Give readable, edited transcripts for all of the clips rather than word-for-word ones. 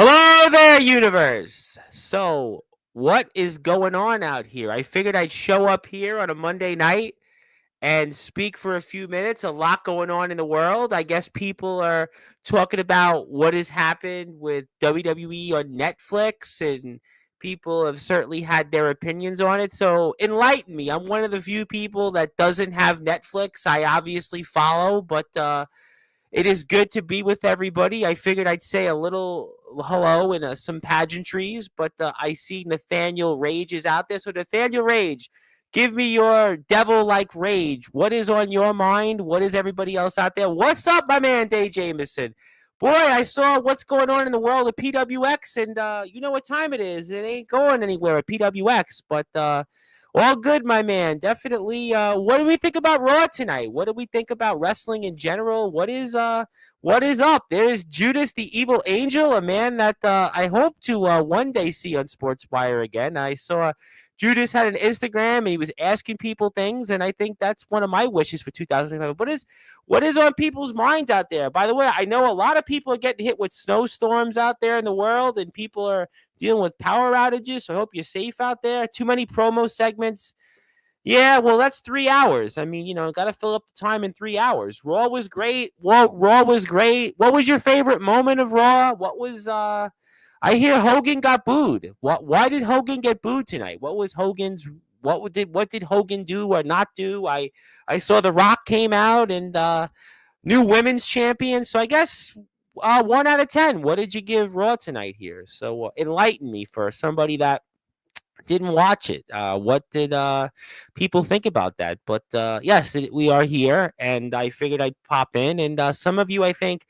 Hello there, universe. So, what is going on out here? I figured I'd show up here on a Monday night and speak for a few minutes. A lot going on in the world. I guess people are talking about what has happened with WWE on Netflix, and people have certainly had their opinions on it. So, enlighten me. I'm one of the few people that doesn't have Netflix. I obviously follow, but it is good to be with everybody. I figured I'd say a little hello and some pageantries, but I see Nathaniel Rage is out there. So, Nathaniel Rage, give me your devil like rage. What is on your mind? What is everybody else out there? What's up, my man, Dave Jameson? Boy, I saw what's going on in the world of PWX, and you know what time it is. It ain't going anywhere at PWX, but all good, my man. Definitely. What do we think about Raw tonight? What do we think about wrestling in general? What is up? There's Judas the Evil Angel, a man that I hope to one day see on Sportswire again. I saw Judas had an Instagram and he was asking people things, and I think that's one of my wishes for 2025. What is on people's minds out there? By the way, I know a lot of people are getting hit with snowstorms out there in the world, and people are dealing with power outages. So I hope you're safe out there. Too many promo segments. Yeah, well, that's 3 hours. I mean, got to fill up the time in 3 hours. Raw was great. Raw was great. What was your favorite moment of Raw? What was I hear Hogan got booed. Why did Hogan get booed tonight? What was Hogan's what did Hogan do or not do? I saw The Rock came out and new women's champion. So I guess 1 out of 10. What did you give Raw tonight here? So enlighten me for somebody that didn't watch it. What did people think about that? But yes, we are here, and I figured I'd pop in. And some of you, I think,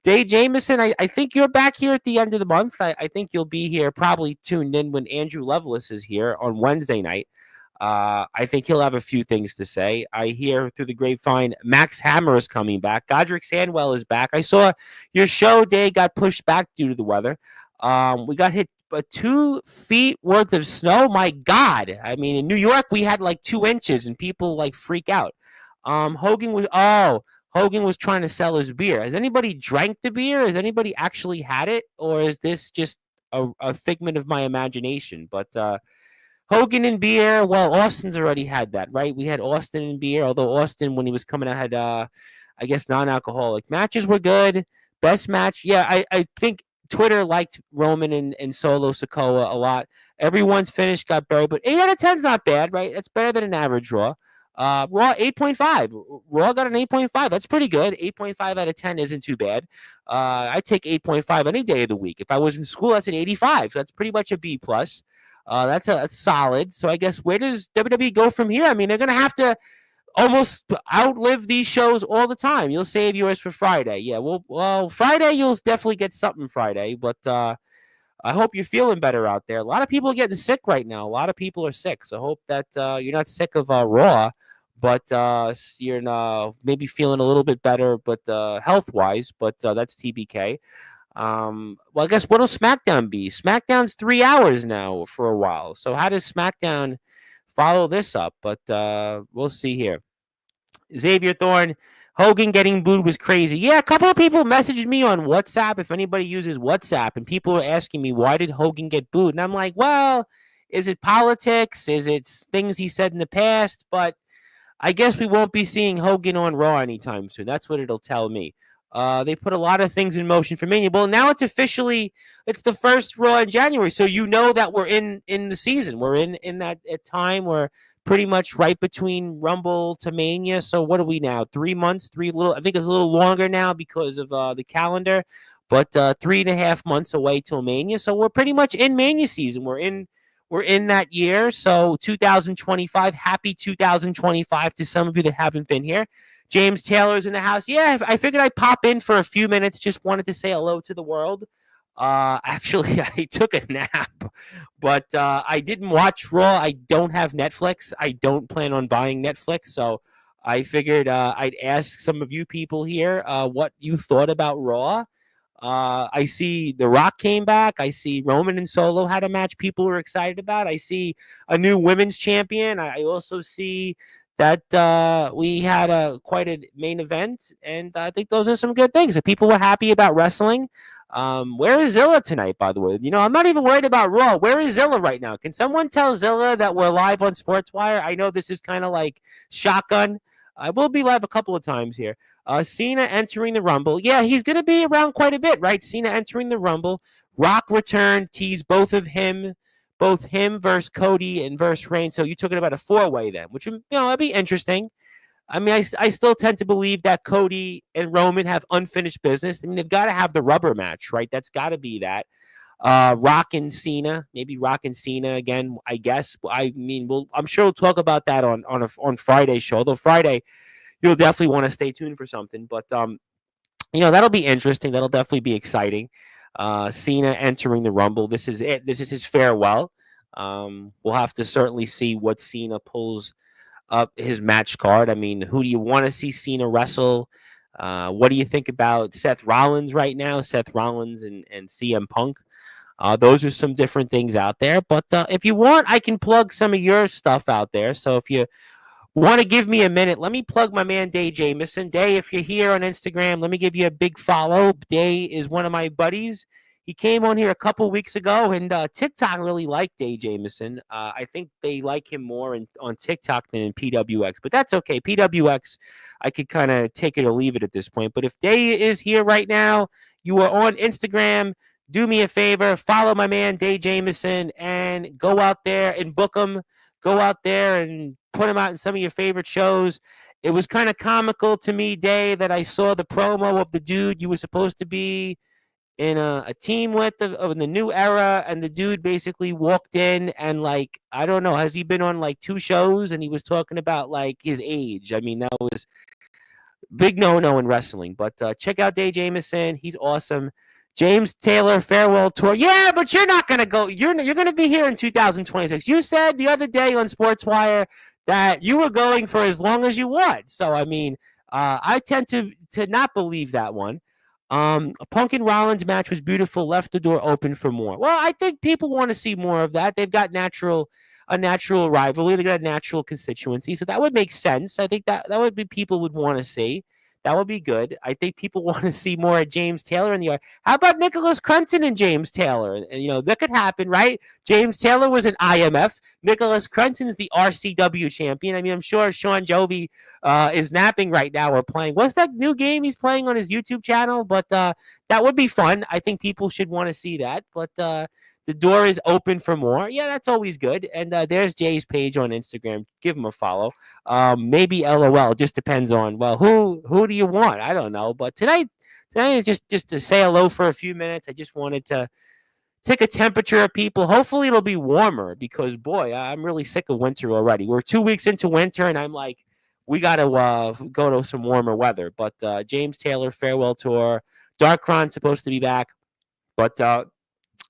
Dave Jameson, I think you're back here at the end of the month. I think you'll be here probably tuned in when Andrew Lovelace is here on Wednesday night. I think he'll have a few things to say. I hear through the grapevine Max Hammer is coming back. Godric Sandwell is back. I saw your show day got pushed back due to the weather. We got hit 2 feet worth of snow. My God. I mean, in New York, we had like 2 inches and people like freak out. Hogan was trying to sell his beer. Has anybody drank the beer? Has anybody actually had it? Or is this just a figment of my imagination? But Hogan and beer. Well, Austin's already had that, right? We had Austin and beer, although Austin, when he was coming out, had, I guess, non-alcoholic matches were good. Best match. Yeah, I think Twitter liked Roman and Solo Sikoa a lot. Everyone's finish got buried, but 8 out of 10 is not bad, right? That's better than an average Raw. Raw 8.5. Raw got an 8.5. That's pretty good. 8.5 out of 10 isn't too bad. I take 8.5 any day of the week. If I was in school, that's an 85. That's pretty much a B plus. That's solid. So I guess where does WWE go from here? I mean, they're gonna have to almost outlive these shows all the time. You'll save yours for Friday. Yeah, well, Friday you'll definitely get something Friday, but I hope you're feeling better out there. A lot of people are getting sick right now. A lot of people are sick. So I hope that you're not sick of Raw, but you're maybe feeling a little bit better, but health-wise. But that's TBK. Well, I guess what'll SmackDown be? SmackDown's 3 hours now for a while. So how does SmackDown follow this up? But we'll see here. Xavier Thorne, Hogan getting booed was crazy. Yeah, a couple of people messaged me on WhatsApp, if anybody uses WhatsApp, and people were asking me, why did Hogan get booed? And I'm like, well, is it politics? Is it things he said in the past? But I guess we won't be seeing Hogan on Raw anytime soon. That's what it'll tell me. They put a lot of things in motion for Mania. Well, now it's the first Raw in January, so you know that we're in the season. We're in that time where pretty much right between Rumble to Mania. So what are we now? 3 months, I think it's a little longer now because of the calendar, but 3.5 months away till Mania. So we're pretty much in Mania season. We're in that year. So 2025, happy 2025 to some of you that haven't been here. James Taylor's in the house. Yeah, I figured I'd pop in for a few minutes. Just wanted to say hello to the world. Actually, I took a nap, but I didn't watch Raw. I don't have Netflix. I don't plan on buying Netflix, so I figured I'd ask some of you people here what you thought about Raw. I see The Rock came back. I see Roman and Solo had a match people were excited about. I see a new women's champion. I also see that we had quite a main event, and I think those are some good things. If people were happy about wrestling, Where is Zilla tonight, by the way? I'm not even worried about Raw. Where is Zilla right now? Can someone tell Zilla that we're live on Sportswire? I know this is kind of like shotgun. I will be live a couple of times here. Cena entering the Rumble. Yeah, he's going to be around quite a bit, right? Cena entering the Rumble. Rock returned, teased both him versus Cody and versus Reigns. So you're talking about a four-way then, which, it'd be interesting. I mean, I still tend to believe that Cody and Roman have unfinished business. I mean, they've got to have the rubber match, right? That's got to be that. Rock and Cena, maybe Rock and Cena again, I guess. I mean, I'm sure we'll talk about that on Friday's show. Though Friday, you'll definitely want to stay tuned for something. But that'll be interesting. That'll definitely be exciting. Cena entering the Rumble. This is it. This is his farewell. We'll have to certainly see what Cena pulls up his match card. I mean, who do you want to see Cena wrestle? What do you think about Seth Rollins right now? Seth Rollins and CM Punk. Those are some different things out there. But if you want, I can plug some of your stuff out there. So if you want to give me a minute, let me plug my man Day Jamison. Day, if you're here on Instagram, let me give you a big follow. Day is one of my buddies. He came on here a couple weeks ago, and TikTok really liked Day Jamison. I think they like him more on TikTok than in PWX, but that's okay. PWX, I could kind of take it or leave it at this point. But if Day is here right now, you are on Instagram, do me a favor, follow my man Day Jamison, and go out there and book him. Go out there and put him out in some of your favorite shows. It was kind of comical to me, Day, that I saw the promo of the dude you were supposed to be in a team with of the new era, and the dude basically walked in and, like, I don't know, has he been on like 2 shows, and he was talking about like his age. I mean, that was big no in wrestling. But check out Day Jamison. He's awesome. James Taylor farewell tour. Yeah, but you're not gonna go. You're gonna be here in 2026. You said the other day on Sportswire that you were going for as long as you want. So I mean, I tend to not believe that one. A Punk and Rollins match was beautiful, left the door open for more. Well, I think people want to see more of that. They've got a natural rivalry. They got a natural constituency, so that would make sense. I think that would be people would want to see. That would be good. I think people want to see more of James Taylor in the yard. How about Nicholas Crenton and James Taylor? And that could happen, right? James Taylor was an IMF. Nicholas Crenton's the RCW champion. I mean, I'm sure Sean Jovi is napping right now or playing. What's that new game he's playing on his YouTube channel? But that would be fun. I think people should want to see that. But the door is open for more. Yeah, that's always good. And there's Jay's page on Instagram. Give him a follow. Maybe LOL. Just depends on, well, who do you want? I don't know. But tonight is just to say hello for a few minutes. I just wanted to take a temperature of people. Hopefully it'll be warmer because, boy, I'm really sick of winter already. We're 2 weeks into winter, and I'm like, we got to go to some warmer weather. But James Taylor farewell tour. Darkron's supposed to be back. But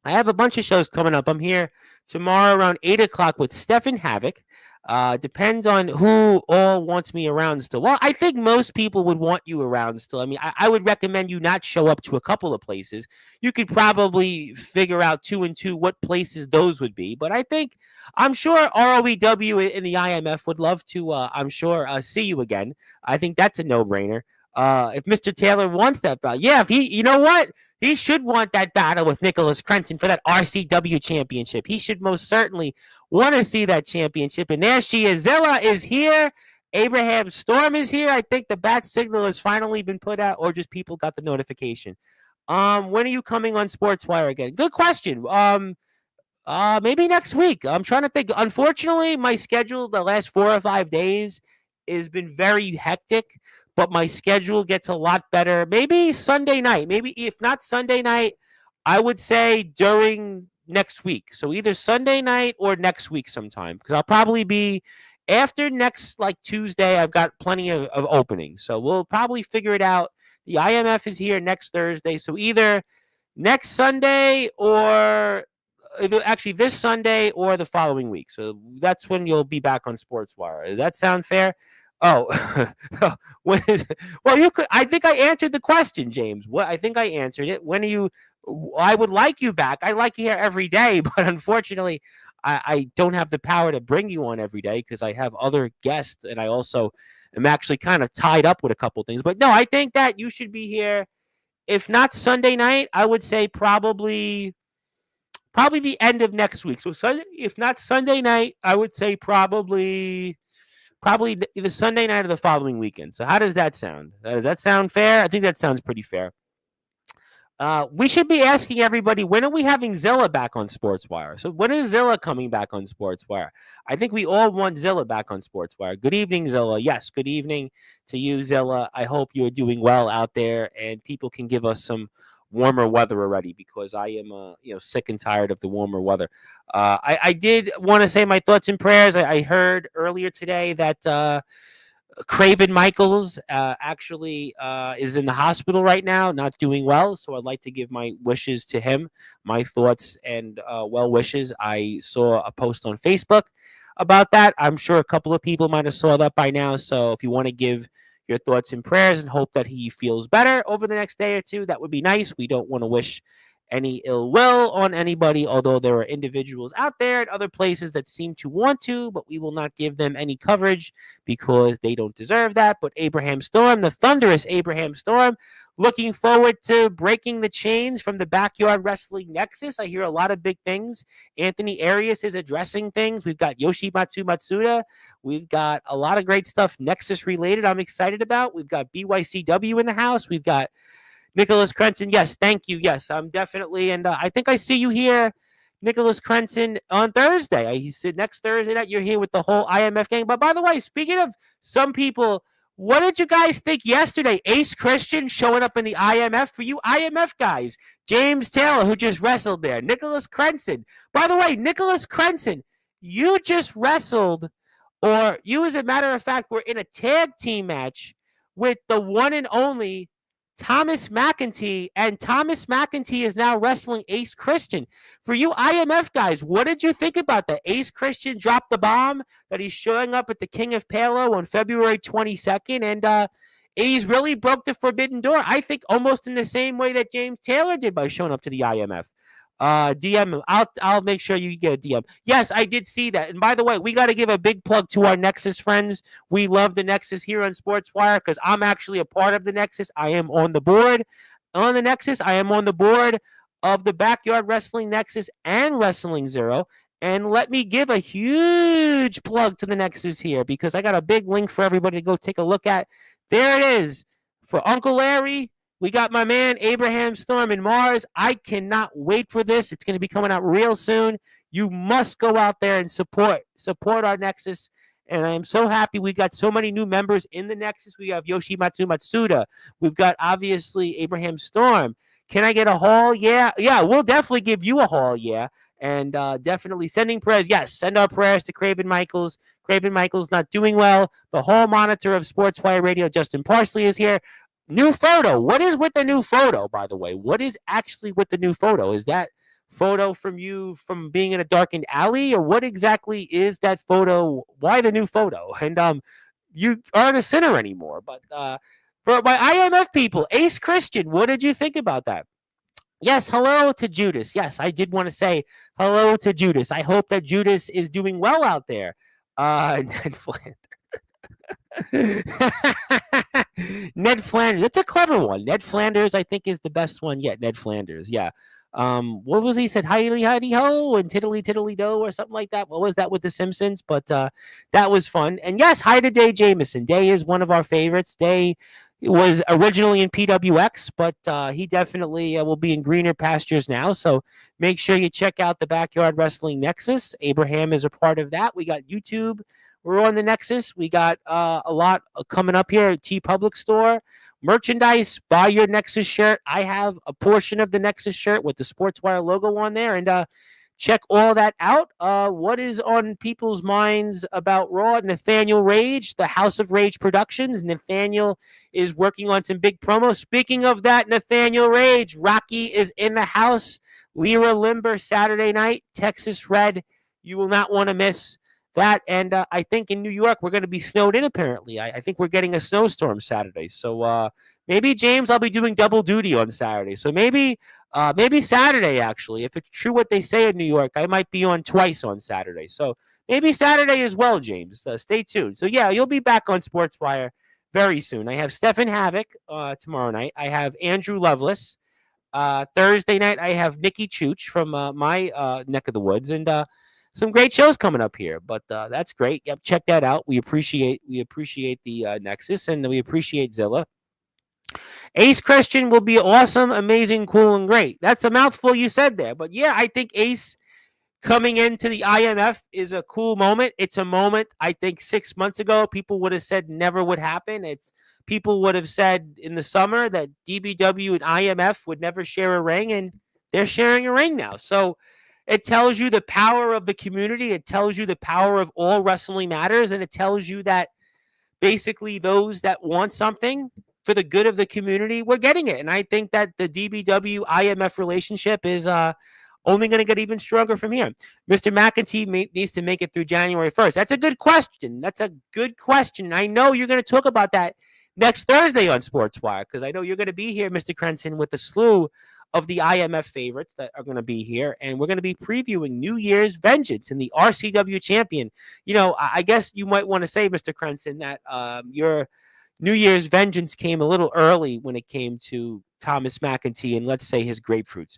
I have a bunch of shows coming up. I'm here tomorrow around 8 o'clock with Stefan Havoc. Depends on who all wants me around still. Well, I think most people would want you around still. I mean, I would recommend you not show up to a couple of places. You could probably figure out 2 and 2 what places those would be. But I'm sure ROEW and the IMF would love to, see you again. I think that's a no-brainer. If Mr. Taylor wants that battle, yeah, if you know what? He should want that battle with Nicholas Crenton for that RCW championship. He should most certainly want to see that championship. And there she is. Zilla is here. Abraham Storm is here. I think the bat signal has finally been put out, or just people got the notification. When are you coming on Sportswire again? Good question. Maybe next week. I'm trying to think. Unfortunately, my schedule the last 4 or 5 days has been very hectic. But my schedule gets a lot better. Maybe Sunday night. Maybe if not Sunday night, I would say during next week. So either Sunday night or next week sometime. Because I'll probably be after next Tuesday. I've got plenty of openings. So we'll probably figure it out. The IMF is here next Thursday. So either next Sunday or actually this Sunday or the following week. So that's when you'll be back on Sportswire. Does that sound fair? Oh, well, you could. I think I answered the question, James. I think I answered it. When are you? I would like you back. I like you here every day, but unfortunately, I don't have the power to bring you on every day because I have other guests, and I also am actually kind of tied up with a couple things. But no, I think that you should be here if not Sunday night, I would say probably the end of next week. So Sunday, if not Sunday night, I would say probably the Sunday night of the following weekend. So how does that sound? Does that sound fair? I think that sounds pretty fair. We should be asking everybody, when are we having Zilla back on Sportswire? So when is Zilla coming back on Sportswire? I think we all want Zilla back on Sportswire. Good evening, Zilla. Yes, good evening to you, Zilla. I hope you're doing well out there and people can give us some warmer weather already, because I am sick and tired of the warmer weather. I did want to say my thoughts and prayers. I heard earlier today that Craven Michaels actually is in the hospital right now, not doing well. So I'd like to give my wishes to him, my thoughts and well wishes. I saw a post on Facebook about that. I'm sure a couple of people might have saw that by now. So if you want to give your thoughts and prayers and hope that he feels better over the next day or two, that would be nice. We don't want to wish any ill will on anybody, although there are individuals out there at other places that seem to want to, but we will not give them any coverage because they don't deserve that. But Abraham Storm, the thunderous Abraham Storm, looking forward to breaking the chains from the Backyard Wrestling Nexus. I hear a lot of big things. Anthony Arias is addressing things. We've got Yoshimatsu Matsuda. We've got a lot of great stuff Nexus related I'm excited about. We've got BYCW in the house. We've got Nicholas Crenson, yes, thank you. Yes, I'm definitely, and I think I see you here, Nicholas Crenson, on Thursday. He said next Thursday night you're here with the whole IMF gang. But by the way, speaking of some people, what did you guys think yesterday? Ace Christian showing up in the IMF for you IMF guys. James Taylor, who just wrestled there. Nicholas Crenson. By the way, Nicholas Crenson, you just wrestled, or you, as a matter of fact, were in a tag team match with the one and only Thomas McEntee, and Thomas McEntee is now wrestling Ace Christian. For you IMF guys, what did you think about that? Ace Christian dropped the bomb that he's showing up at the King of Palo on February 22nd, and he's really broke the forbidden door, I think, almost in the same way that James Taylor did by showing up to the IMF. DM him. I'll make sure you get a DM. Yes, I did see that. And by the way, we got to give a big plug to our Nexus friends. We love the Nexus here on Sportswire because I'm actually a part of the Nexus. I am on the board on the Nexus. I am on the board of the Backyard Wrestling Nexus and Wrestling Zero. And let me give a huge plug to the Nexus here because I got a big link for everybody to go take a look at. There it is. For Uncle Larry, we got my man Abraham Storm in Mars. I cannot wait for this. It's going to be coming out real soon. You must go out there and support our Nexus. And I am so happy we got so many new members in the Nexus. We have Yoshimatsu Matsuda. We've got, obviously, Abraham Storm. Can I get a haul? Yeah, we'll definitely give you a haul, yeah. And definitely sending prayers. Yes, send our prayers to Craven Michaels. Craven Michaels not doing well. The hall monitor of Sportswire Radio, Justin Parsley, is here. New photo. What is with the new photo, by the way? What is actually with the new photo? Is that photo from you from being in a darkened alley, or what exactly is that photo? Why the new photo? And you aren't a sinner anymore. But for my IMF people, Ace Christian, what did you think about that? Yes, hello to Judas. Yes, I did want to say hello to Judas. I hope that Judas is doing well out there. Ned Flanders. Ned Flanders. That's a clever one. Ned Flanders, I think, is the best one yet. Ned Flanders. Yeah. What was he said? Heidi ho and tiddly tiddly do or something like that. What was that with the Simpsons? But that was fun. And yes, hi to Day Jameson. Day is one of our favorites. Day was originally in PWX, but he definitely will be in greener pastures now. So make sure you check out the Backyard Wrestling Nexus. Abraham is a part of that. We got YouTube. We're on the Nexus. We got a lot coming up here at T Public Store. Merchandise, buy your Nexus shirt. I have a portion of the Nexus shirt with the Sportswire logo on there. And check all that out. What is on people's minds about Raw? Nathaniel Rage, the House of Rage Productions. Nathaniel is working on some big promos. Speaking of that, Nathaniel Rage, Rocky is in the house. Lyra Limber, Saturday night. Texas Red. You will not want to miss that. And I think in New York, we're going to be snowed in, apparently. I think we're getting a snowstorm Saturday. So maybe, James, I'll be doing double duty on Saturday. So maybe Saturday, actually. If it's true what they say in New York, I might be on twice on Saturday. So maybe Saturday as well, James. Stay tuned. So, yeah, you'll be back on Sportswire very soon. I have Stefan Havoc tomorrow night. I have Andrew Lovelace. Thursday night, I have Nikki Chooch from my neck of the woods, and some great shows coming up here. But that's great. Yep, check that out. We appreciate the Nexus, and we appreciate Zilla. Ace Christian will be awesome, amazing, cool, and great. That's a mouthful you said there, but yeah, I think Ace coming into the IMF is a cool moment. It's a moment I think 6 months ago people would have said never would happen. It's people would have said in the summer that DBW and IMF would never share a ring, and they're sharing a ring now. So it tells you the power of the community. It tells you the power of all wrestling matters, and it tells you that basically those that want something for the good of the community, we're getting it. And I think that the DBW IMF relationship is only going to get even stronger from here. Mr. McEntee needs to make it through January 1st. That's a good question. I know you're going to talk about that next Thursday on Sportswire, because I know you're going to be here, Mr. Crenson, with a slew of the IMF favorites that are going to be here. And we're going to be previewing New Year's Vengeance and the RCW champion. You know, I guess you might want to say, Mr. Crenson, that your New Year's Vengeance came a little early when it came to Thomas McEntee and, let's say, his grapefruits.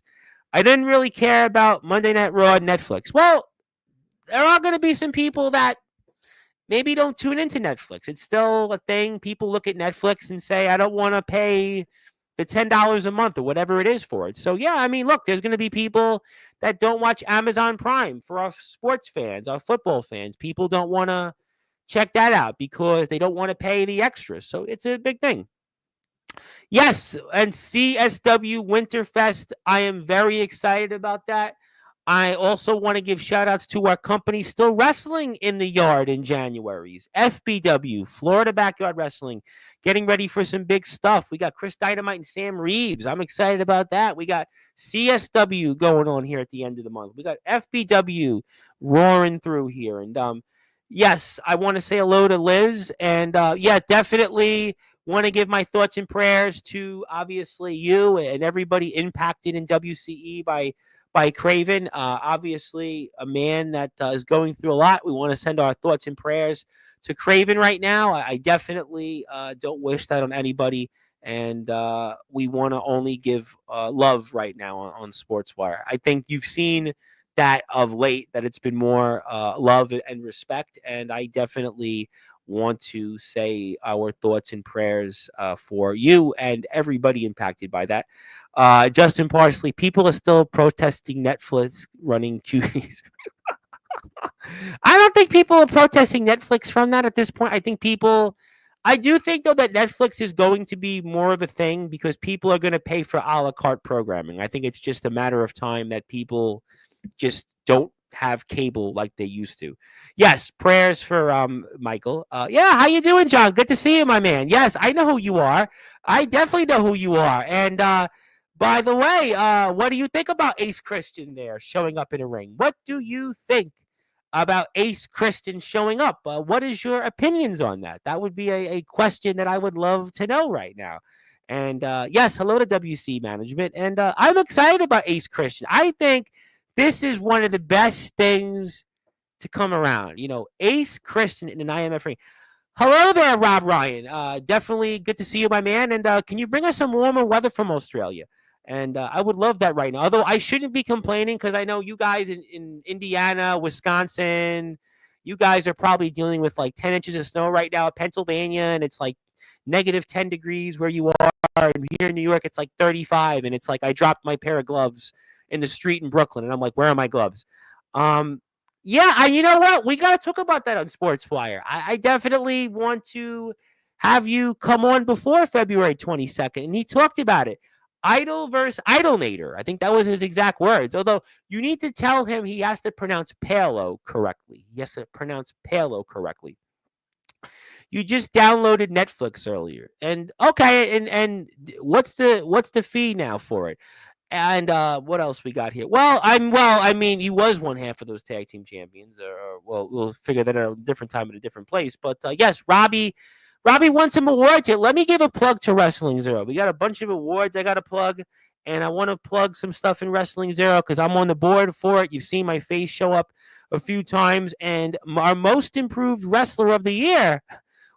I didn't really care about Monday Night Raw and Netflix. Well, there are going to be some people that maybe don't tune into Netflix. It's still a thing. People look at Netflix and say, I don't want to pay the $10 a month or whatever it is for it. So, yeah, I mean, look, there's going to be people that don't watch Amazon Prime. For our sports fans, our football fans, people don't want to check that out because they don't want to pay the extras. So it's a big thing. Yes, and CSW Winterfest, I am very excited about that. I also want to give shout outs to our company still wrestling in the yard in January's FBW, Florida Backyard Wrestling, getting ready for some big stuff. We got Chris Dynamite and Sam Reeves. I'm excited about that. We got CSW going on here at the end of the month. We got FBW roaring through here. And yes, I want to say hello to Liz. And yeah, definitely want to give my thoughts and prayers to obviously you and everybody impacted in WCE by Craven. Obviously, a man that is going through a lot. We want to send our thoughts and prayers to Craven right now. I definitely don't wish that on anybody. And we want to only give love right now on Sportswire. I think you've seen that of late, that it's been more love and respect. And I definitely want to say our thoughts and prayers for you and everybody impacted by that. Justin Parsley, people are still protesting Netflix running QBs. I don't think people are protesting Netflix from that at this point. I do think, though, that Netflix is going to be more of a thing because people are going to pay for a la carte programming. I think it's just a matter of time that people just don't have cable like they used to. Yes, prayers for Michael. Yeah, how you doing, John? Good to see you, my man. Yes, I know who you are. I definitely know who you are. And by the way, what do you think about Ace Christian there showing up in a ring? What do you think about Ace Christian showing up? What is your opinions on that? That would be a question that I would love to know right now. And yes, hello to WC Management. And I'm excited about Ace Christian. I think this is one of the best things to come around. You know, Ace Christian in an IMF ring. Hello there, Rob Ryan. Definitely good to see you, my man. And can you bring us some warmer weather from Australia? And I would love that right now. Although I shouldn't be complaining because I know you guys in Indiana, Wisconsin, you guys are probably dealing with like 10 inches of snow right now. Pennsylvania, and it's like negative 10 degrees where you are. And here in New York, it's like 35. And it's like I dropped my pair of gloves in the street in Brooklyn. And I'm like, where are my gloves? Yeah, you know what? We got to talk about that on Sportswire. I definitely want to have you come on before February 22nd. And he talked about it. Idol versus Idolnator. I think that was his exact words. Although you need to tell him he has to pronounce Palo correctly. He has to pronounce Palo correctly. You just downloaded Netflix earlier. And okay, and what's the fee now for it? And what else we got here? I mean, he was one half of those tag team champions. Or we'll figure that out at a different time at a different place. But yes, Robbie won some awards here. Let me give a plug to Wrestling Zero. We got a bunch of awards I got to plug, and I want to plug some stuff in Wrestling Zero because I'm on the board for it. You've seen my face show up a few times, and our most improved wrestler of the year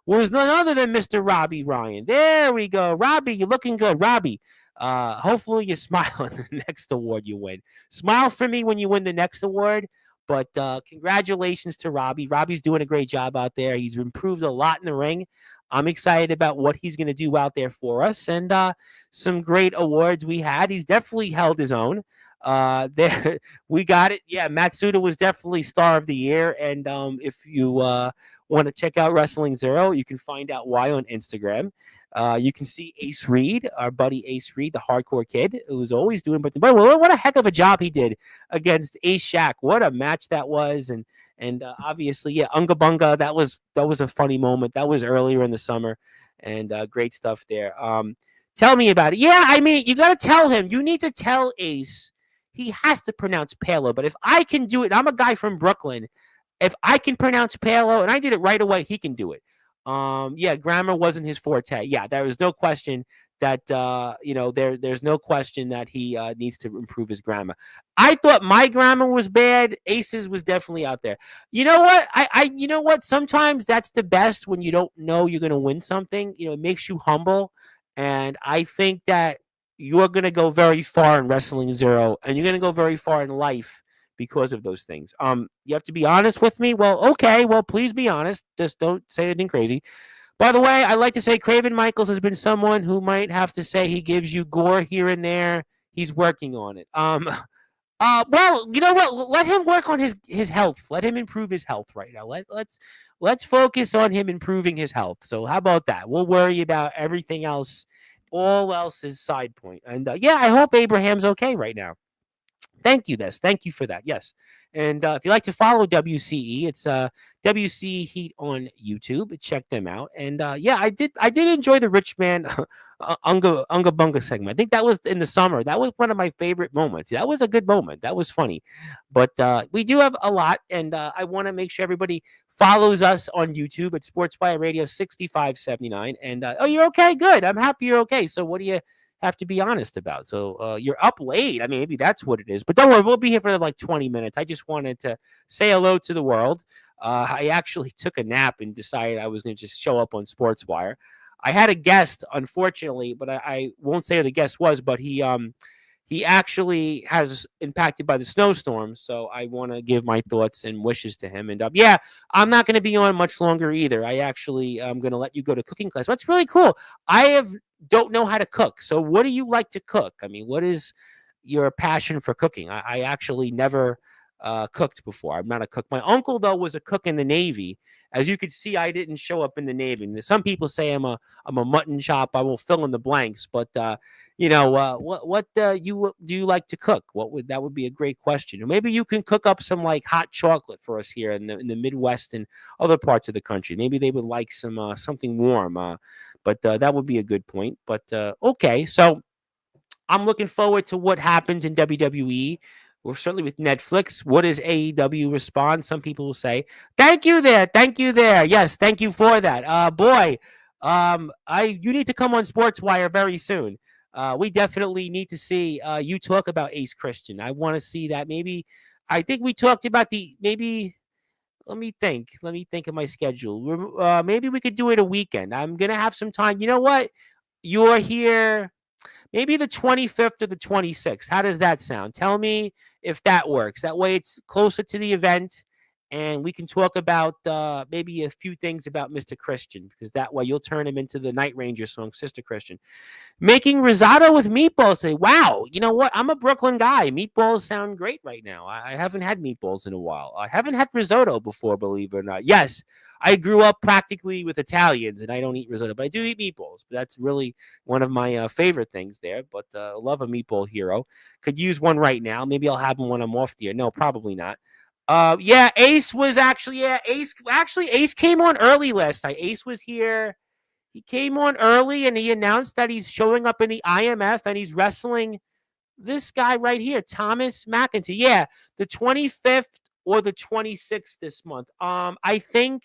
was none other than Mr. Robbie Ryan. There we go. Robbie, you're looking good. Robbie, hopefully you smile in the next award you win. Smile for me when you win the next award. But congratulations to Robbie. Robbie's doing a great job out there. He's improved a lot in the ring. I'm excited about what he's going to do out there for us, and some great awards we had. He's definitely held his own. There we got it. Yeah, Matsuda was definitely star of the year. And if you want to check out Wrestling Zero, you can find out why on Instagram. You can see Ace Reed, our buddy Ace Reed, the hardcore kid, who was always doing. But what a heck of a job he did against Ace Shack. What a match that was, and obviously, yeah, Unga Bunga. That was a funny moment. That was earlier in the summer, and great stuff there. Tell me about it. Yeah, I mean, you got to tell him. You need to tell Ace. He has to pronounce Palo. But if I can do it, I'm a guy from Brooklyn. If I can pronounce Palo, and I did it right away, he can do it. Yeah, grammar wasn't his forte. Yeah, there was no question that there's no question that he needs to improve his grammar. I thought my grammar was bad. Ace's was definitely out there. You know what? You know what? Sometimes that's the best when you don't know you're going to win something. It makes you humble, and I think that you're going to go very far in Wrestling Zero, and you're going to go very far in life because of those things. You have to be honest with me. Well, okay. Well, please be honest. Just don't say anything crazy. By the way, I'd like to say Craven Michaels has been someone who might have to say he gives you gore here and there. He's working on it. Well, you know what? Let him work on his health. Let him improve his health right now. Let's focus on him improving his health. So how about that? We'll worry about everything else. All else is side point. And yeah, I hope Abraham's okay right now. Thank you, this. Thank you for that. Yes. And if you like to follow WCE, it's WC Heat on YouTube. Check them out. And yeah, I did enjoy the Rich Man Unga Bunga segment. I think that was in the summer. That was one of my favorite moments. That was a good moment. That was funny. But we do have a lot, and I want to make sure everybody follows us on YouTube at Sportswire Radio 6579. And oh, you're okay. Good. I'm happy you're okay. So what do you have to be honest about? So you're up late. I mean, maybe that's what it is. But don't worry, we'll be here for like 20 minutes. I just wanted to say hello to the world. I actually took a nap and decided I was going to just show up on Sportswire. I had a guest, unfortunately, but I won't say who the guest was, but he actually has impacted by the snowstorm. So I want to give my thoughts and wishes to him. And yeah, I'm not going to be on much longer either. I actually am going to let you go to cooking class. That's really cool. Don't know how to cook. So what do you like to cook? I mean, what is your passion for cooking? I actually never cooked before. I'm not a cook. My uncle, though, was a cook in the Navy. As you could see, I didn't show up in the Navy. And some people say I'm a mutton chop. I will fill in the blanks. But what do you like to cook? That would be a great question. Or maybe you can cook up some like hot chocolate for us here in the Midwest and other parts of the country. Maybe they would like some something warm. But that would be a good point. But okay, so I'm looking forward to what happens in WWE. Or certainly with Netflix. What does AEW respond? Some people will say, "Thank you there, thank you there." Yes, thank you for that. Boy, you need to come on SportsWire very soon. We definitely need to see you talk about Ace Christian. I want to see that. Maybe I think we talked about maybe. Let me think. Let me think of my schedule. Maybe we could do it a weekend. I'm gonna have some time. You know what? You're here. Maybe the 25th or the 26th. How does that sound? Tell me if that works. That way it's closer to the event and we can talk about maybe a few things about Mr. Christian, because that way you'll turn him into the Night Ranger song, Sister Christian. Making risotto with meatballs. Say, wow, you know what? I'm a Brooklyn guy. Meatballs sound great right now. I haven't had meatballs in a while. I haven't had risotto before, believe it or not. Yes, I grew up practically with Italians, and I don't eat risotto, but I do eat meatballs. That's really one of my favorite things there. But love a meatball hero. Could use one right now. Maybe I'll have one when I'm off the air. No, probably not. Yeah, Ace was actually, Ace came on early last night. Ace was here. He came on early and he announced that he's showing up in the IMF and he's wrestling this guy right here, Thomas McIntyre. Yeah, the 25th or the 26th this month. I think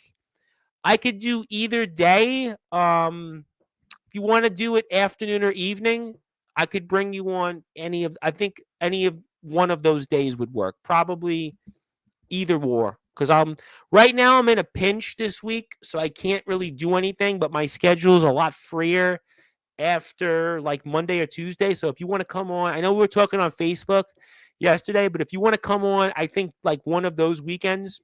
I could do either day. If you want to do it afternoon or evening, I could bring you on I think any of one of those days would work. Probably either or. because right now I'm in a pinch this week, so I can't really do anything. But my schedule is a lot freer after like Monday or Tuesday. So if you want to come on, I know we were talking on Facebook yesterday, but if you want to come on, I think like one of those weekends,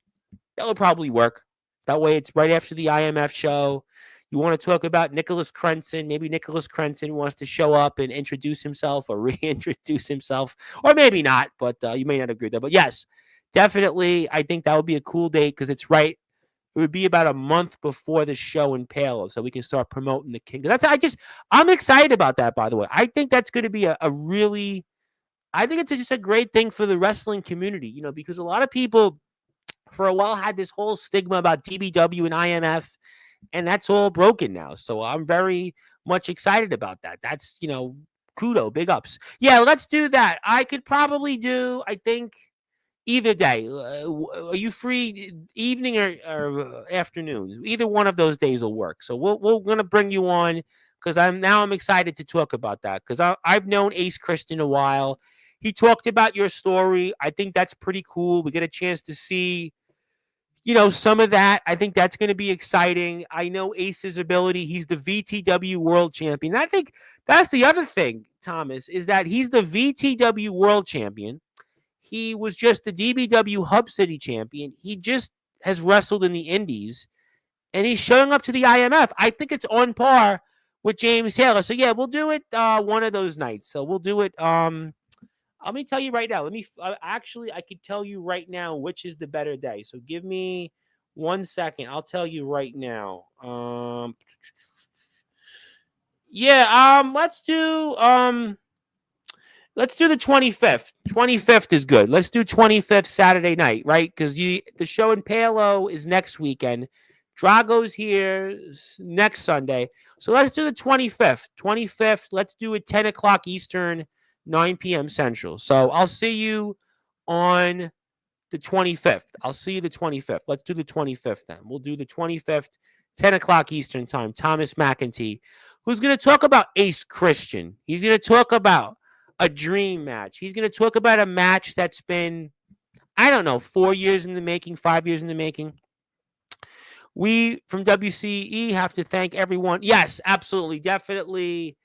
that would probably work. That way it's right after the IMF show. You want to talk about Nicholas Crenson. Maybe Nicholas Crenson wants to show up and introduce himself or reintroduce himself, or maybe not, but you may not agree with that. But yes, definitely, I think that would be a cool date because it's right. It would be about a month before the show in Palo, so we can start promoting the King. I'm excited about that, by the way. I think that's going to be a really, I think it's just a great thing for the wrestling community, because a lot of people for a while had this whole stigma about DBW and IMF, and that's all broken now. So I'm very much excited about that. That's, kudo, big ups. Yeah, let's do that. I could probably do, I think, either day. Are you free evening or afternoon? Either one of those days will work. So we're gonna bring you on because I'm excited to talk about that because I've known Ace Christian a while. He talked about your story. I think that's pretty cool. We get a chance to see, some of that. I think that's going to be exciting. I know Ace's ability. He's the VTW world champion. I think that's the other thing, Thomas, is that he's the VTW world champion. He was just the DBW Hub City champion. He just has wrestled in the Indies, and he's showing up to the IMF. I think it's on par with James Taylor. So, yeah, we'll do it one of those nights. So we'll do it. Let me tell you right now. I could tell you right now which is the better day. So give me 1 second. I'll tell you right now. Let's do the 25th. 25th is good. Let's do 25th Saturday night, right? Because the show in Palo is next weekend. Drago's here next Sunday. So let's do the 25th. 25th, let's do it 10 o'clock Eastern, 9 p.m. Central. So I'll see you on the 25th. I'll see you the 25th. Let's do the 25th then. We'll do the 25th, 10 o'clock Eastern time. Thomas McEntee, who's going to talk about Ace Christian. He's going to talk about a dream match. He's going to talk about a match that's been, 4 years in the making, 5 years in the making. We from WCE have to thank everyone. Yes, absolutely. Definitely.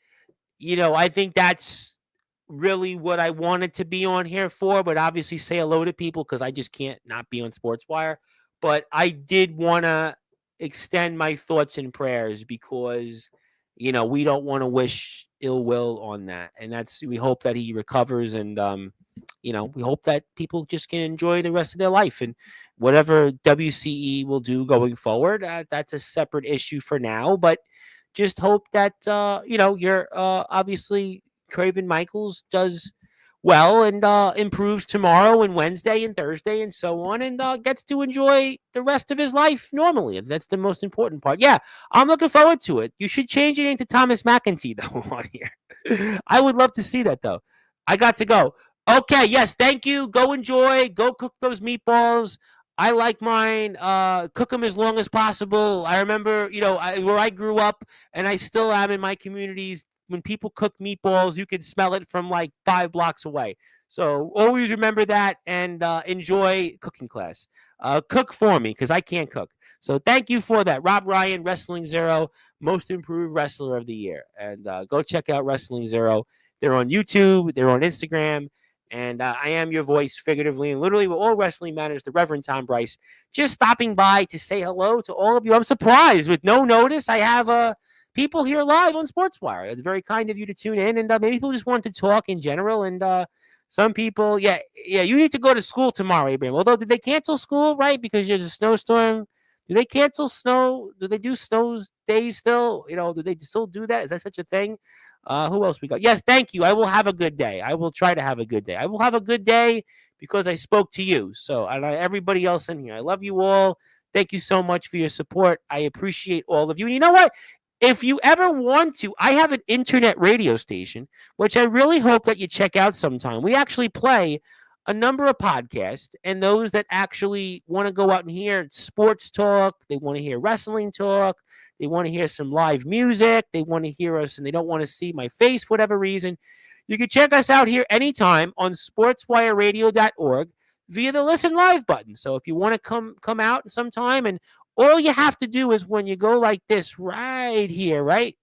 I think that's really what I wanted to be on here for, but obviously say hello to people because I just can't not be on Sportswire. But I did want to extend my thoughts and prayers because, we don't want to wish ill will on that. And we hope that he recovers and, we hope that people just can enjoy the rest of their life and whatever WCE will do going forward. That's a separate issue for now, but just hope that, you're obviously Craven Michaels does well and improves tomorrow and Wednesday and Thursday and so on and gets to enjoy the rest of his life normally. That's the most important part. Yeah, I'm looking forward to it. You should change your name to Thomas McEntee, though, on here. I would love to see that, though. I got to go. Okay, yes, thank you. Go enjoy. Go cook those meatballs. I like mine. Cook them as long as possible. I remember, where I grew up, and I still am in my communities. When people cook meatballs, you can smell it from like 5 blocks away. So always remember that and enjoy cooking class. Cook for me because I can't cook. So thank you for that. Rob Ryan, Wrestling Zero, Most Improved Wrestler of the Year. And go check out Wrestling Zero. They're on YouTube. They're on Instagram. And I am your voice, figuratively and literally, with all wrestling matters, the Reverend Tom Bryce. Just stopping by to say hello to all of you. I'm surprised. With no notice, I have people here live on Sportswire. It's very kind of you to tune in. And maybe people just want to talk in general. And some people, you need to go to school tomorrow, Abraham. Although, did they cancel school, right? Because there's a snowstorm. Do they cancel snow? Do they do snow days still? Do they still do that? Is that such a thing? Who else we got? Yes, thank you. I will have a good day. I will try to have a good day. I will have a good day because I spoke to you. So, and everybody else in here. I love you all. Thank you so much for your support. I appreciate all of you. And you know what? If you ever want to, I have an internet radio station, which I really hope that you check out sometime. We actually play a number of podcasts, and those that actually want to go out and hear sports talk, they want to hear wrestling talk, they want to hear some live music, they want to hear us, and they don't want to see my face for whatever reason, you can check us out here anytime on sportswireradio.org. via the listen live button. So if you want to come out sometime, and all you have to do is when you go like this right here, right?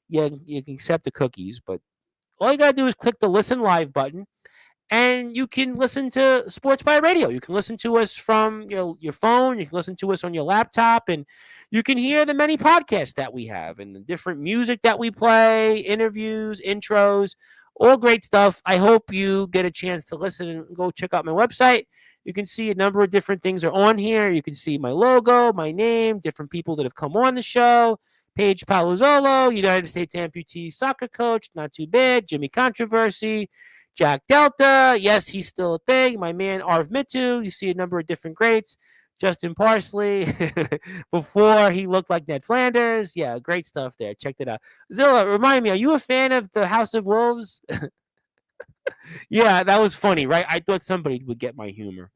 Yeah, you can accept the cookies, but all you gotta do is click the listen live button, and you can listen to Sportswire Radio. You can listen to us from your phone. You can listen to us on your laptop, and you can hear the many podcasts that we have and the different music that we play, interviews, intros, all great stuff. I hope you get a chance to listen and go check out my website. You can see a number of different things are on here. You can see my logo, my name, different people that have come on the show. Paige Palazzolo, United States amputee soccer coach, not too bad. Jimmy Controversy, Jack Delta, yes, he's still a thing. My man Arv Mitu, you see a number of different greats. Justin Parsley, before he looked like Ned Flanders. Yeah, great stuff there. Check it out. Zilla, remind me, are you a fan of the House of Wolves? Yeah, that was funny, right? I thought somebody would get my humor.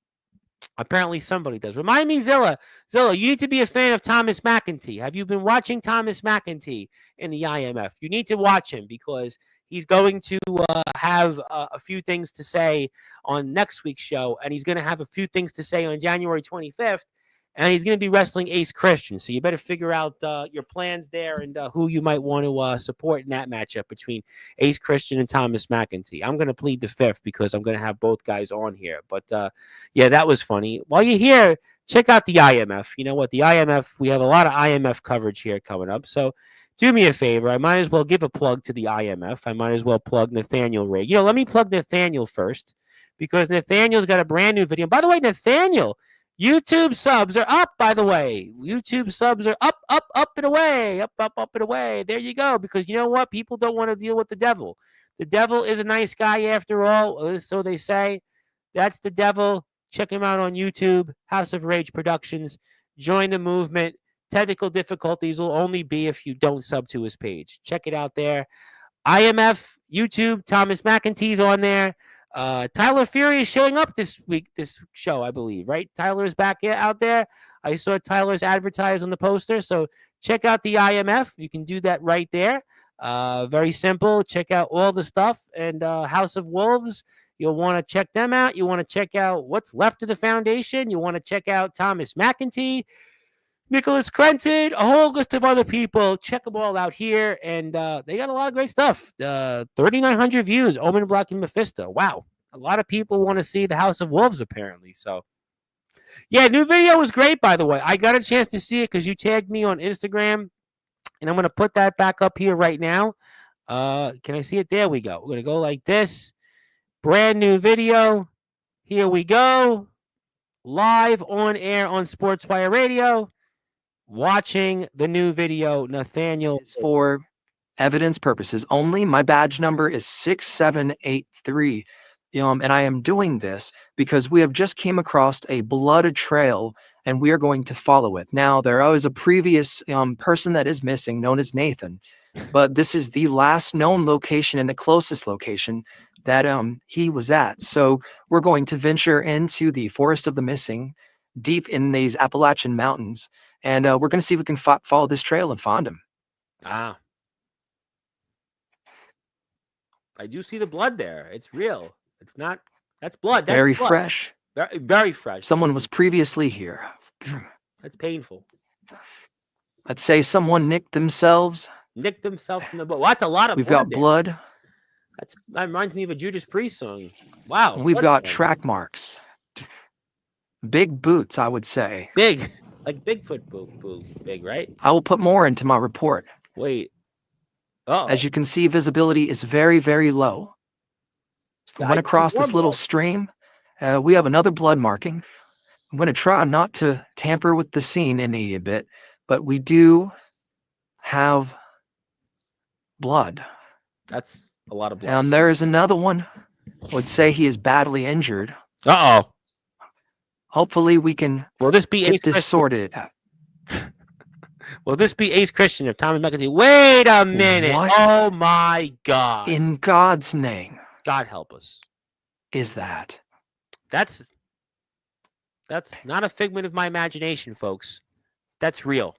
Apparently somebody does. Remind me, Zilla. Zilla, you need to be a fan of Thomas McEntee. Have you been watching Thomas McEntee in the IMF? You need to watch him because he's going to have a few things to say on next week's show, and he's going to have a few things to say on January 25th, and he's going to be wrestling Ace Christian. So you better figure out your plans there and who you might want to support in that matchup between Ace Christian and Thomas McEntee. I'm going to plead the fifth because I'm going to have both guys on here. But yeah, that was funny. While you're here, check out the IMF. You know what? The IMF, we have a lot of IMF coverage here coming up. So do me a favor. I might as well give a plug to the IMF. I might as well plug Nathaniel Ray. Let me plug Nathaniel first because Nathaniel's got a brand new video. By the way, Nathaniel, YouTube subs are up, by the way. YouTube subs are up, up and away. Up and away. There you go. Because you know what? People don't want to deal with the devil. The devil is a nice guy after all. So they say. That's the devil. Check him out on YouTube. House of Rage Productions. Join the movement. Technical difficulties will only be if you don't sub to his page. Check it out there. IMF, YouTube, Thomas McEntee's on there. Tyler Fury is showing up this week, this show, I believe, right? Tyler's back out there. I saw Tyler's advertised on the poster. So check out the IMF. You can do that right there. Very simple. Check out all the stuff. And House of Wolves, you'll want to check them out. You want to check out what's left of the foundation. You want to check out Thomas McEntee, Nicholas Crenton, a whole list of other people. Check them all out here. And they got a lot of great stuff. 3,900 views, Omen Block and Mephisto. Wow. A lot of people want to see the House of Wolves, apparently. So, yeah, new video was great, by the way. I got a chance to see it because you tagged me on Instagram. And I'm going to put that back up here right now. Can I see it? There we go. We're going to go like this. Brand new video. Here we go. Live on air on Sportswire Radio. Watching the new video, Nathaniel. It's for evidence purposes only. My badge number is 6783. And I am doing this because we have just came across a blood trail and we are going to follow it. Now, there is a previous person that is missing known as Nathan, but this is the last known location and the closest location that he was at. So we're going to venture into the Forest of the Missing, deep in these Appalachian Mountains, and we're going to see if we can follow this trail and find him. Ah. I do see the blood there. It's real. It's not. That's blood. That's very blood. Fresh. Very, very fresh. Someone was previously here. That's painful. Let's say someone nicked themselves. Nicked themselves in the blood. Well, that's a lot of We've blood. Got blood. That reminds me of a Judas Priest song. Wow. We've got track marks. Big boots, I would say. Big. Like Bigfoot big, right? I will put more into my report. Wait. Oh. As you can see, visibility is very, very low. I went across this little stream. We have another blood marking. I'm going to try not to tamper with the scene any bit, but we do have blood. That's a lot of blood. And there is another one. I would say he is badly injured. Uh-oh. Hopefully we can Will this be get this sorted. Will this be Ace Christian of Thomas McEntee? Wait a minute. What? Oh, my God. In God's name. God help us. Is that? That's not a figment of my imagination, folks. That's real.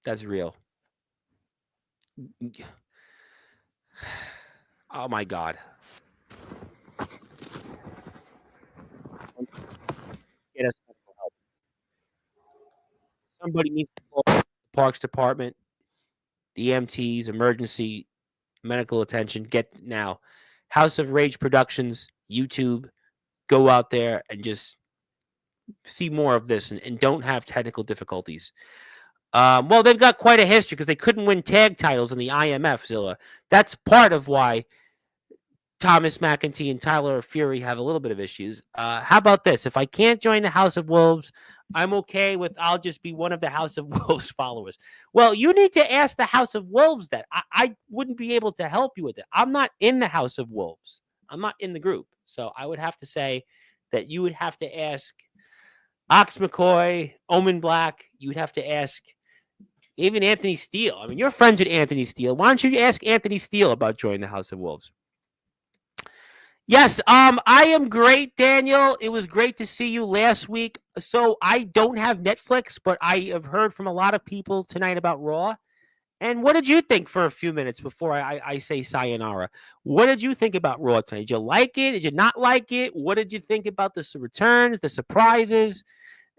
That's real. Oh, my God. somebody needs to call the Parks Department, the EMTs, emergency medical attention. Get now. House of Rage Productions, YouTube. Go out there and just see more of this and don't have technical difficulties. Well, they've got quite a history because they couldn't win tag titles in the IMF, Zilla. That's part of why Thomas McEntee and Tyler Fury have a little bit of issues. How about this? If I can't join the House of Wolves, I'm okay with I'll just be one of the House of Wolves followers. Well, you need to ask the House of Wolves that. I wouldn't be able to help you with it. I'm not in the House of Wolves. I'm not in the group. So I would have to say that you would have to ask Ox McCoy, Omen Black. You would have to ask even Anthony Steele. I mean, you're friends with Anthony Steele. Why don't you ask Anthony Steele about joining the House of Wolves? Yes, I am great, Daniel. It was great to see you last week. So I don't have Netflix, but I have heard from a lot of people tonight about Raw. And what did you think for a few minutes before I say sayonara? What did you think about Raw tonight? Did you like it? Did you not like it? What did you think about the returns, the surprises?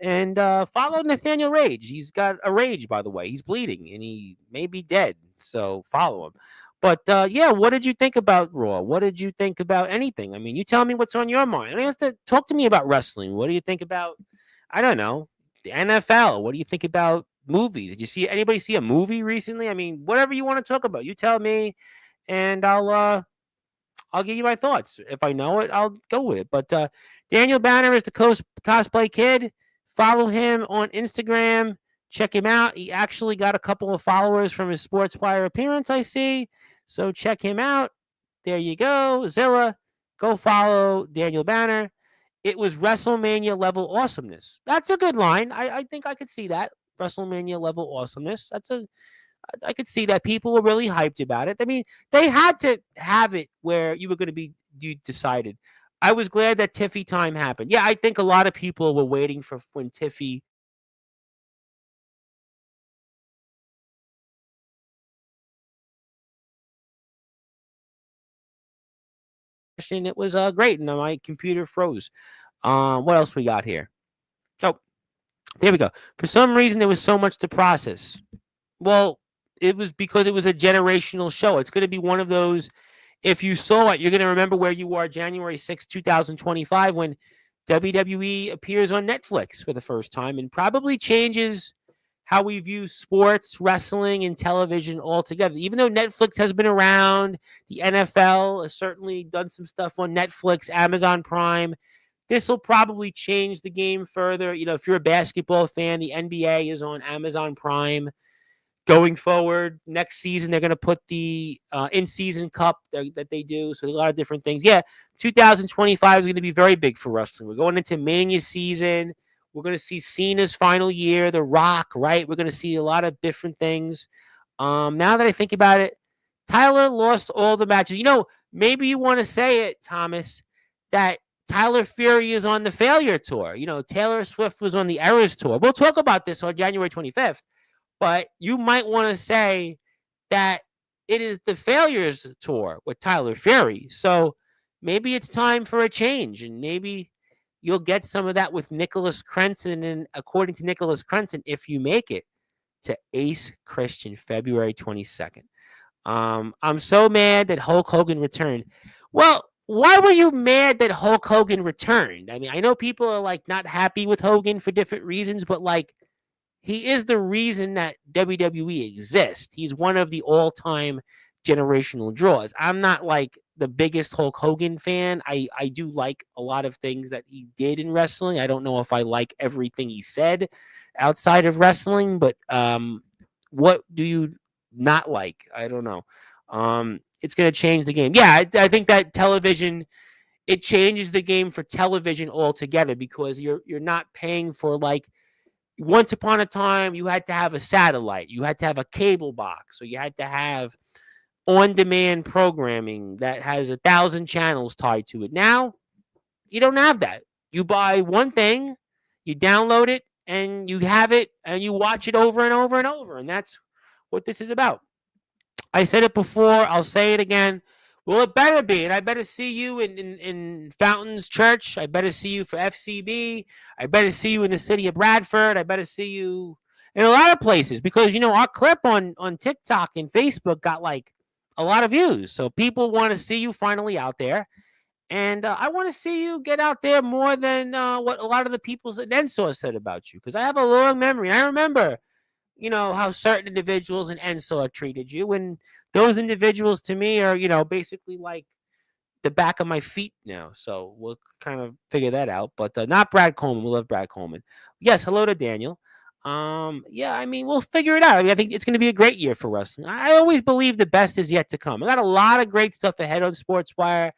And follow Nathaniel Rage. He's got a rage, by the way. He's bleeding, and he may be dead. So follow him. But yeah, what did you think about Raw? What did you think about anything? I mean, you tell me what's on your mind. I mean, talk to me about wrestling. What do you think about, I don't know, the NFL? What do you think about movies? Did you see anybody see a movie recently? I mean, whatever you want to talk about, you tell me, and I'll give you my thoughts. If I know it, I'll go with it. But Daniel Banner is the cosplay kid. Follow him on Instagram. Check him out. He actually got a couple of followers from his Sportswire appearance, I see. So check him out. There you go. Zilla, go follow Daniel Banner. It was WrestleMania level awesomeness. That's a good line. I think I could see that. WrestleMania level awesomeness. I could see that people were really hyped about it. I mean, they had to have it where you decided. I was glad that Tiffy time happened. Yeah, I think a lot of people were waiting for when Tiffy and it was great, and my computer froze. What else we got here? Oh, there we go. For some reason, there was so much to process. Well, it was because it was a generational show. It's going to be one of those. If you saw it, you're going to remember where you were January 6, 2025, when WWE appears on Netflix for the first time and probably changes how we view sports, wrestling, and television altogether. Even though Netflix has been around, the NFL has certainly done some stuff on Netflix, Amazon Prime. This will probably change the game further. You know, if you're a basketball fan, the NBA is on Amazon Prime. Going forward, next season, they're going to put the in-season cup that they do. So a lot of different things. Yeah, 2025 is going to be very big for wrestling. We're going into Mania season. We're going to see Cena's final year, The Rock, right? We're going to see a lot of different things. Now that I think about it, Tyler lost all the matches. You know, maybe you want to say it, Thomas, that Tyler Fury is on the failure tour. You know, Taylor Swift was on the Errors tour. We'll talk about this on January 25th. But you might want to say that it is the failures tour with Tyler Fury. So maybe it's time for a change, and maybe you'll get some of that with Nicholas Crenson. And according to Nicholas Crenson, if you make it to Ace Christian February 22nd. I'm so mad that Hulk Hogan returned. Well, why were you mad that Hulk Hogan returned? I mean, I know people are like not happy with Hogan for different reasons, but like, he is the reason that WWE exists. He's one of the all-time generational draws. I'm not like the biggest Hulk Hogan fan. I do like a lot of things that he did in wrestling. I don't know if I like everything he said outside of wrestling, but what do you not like? I don't know. It's going to change the game. Yeah, I think that television, it changes the game for television altogether because you're not paying for like, once upon a time, you had to have a satellite. You had to have a cable box. So you had to have on-demand programming that has 1,000 channels tied to it. Now, you don't have that. You buy one thing, you download it, and you have it, and you watch it over and over and over. And that's what this is about. I said it before. I'll say it again. Well, it better be. And I better see you in Fountains Church. I better see you for FCB. I better see you in the city of Bradford. I better see you in a lot of places because our clip on TikTok and Facebook got like a lot of views. So people want to see you finally out there, and I want to see you get out there more than what a lot of the people at Ensor said about you because I have a long memory. I remember how certain individuals in Ensor treated you, and those individuals to me are basically like the back of my feet now. So we'll kind of figure that out. But not Brad Coleman. We love Brad Coleman. Yes, hello to Daniel. Yeah, I mean, we'll figure it out. I mean, I think it's going to be a great year for wrestling. I always believe the best is yet to come. I got a lot of great stuff ahead on Sportswire.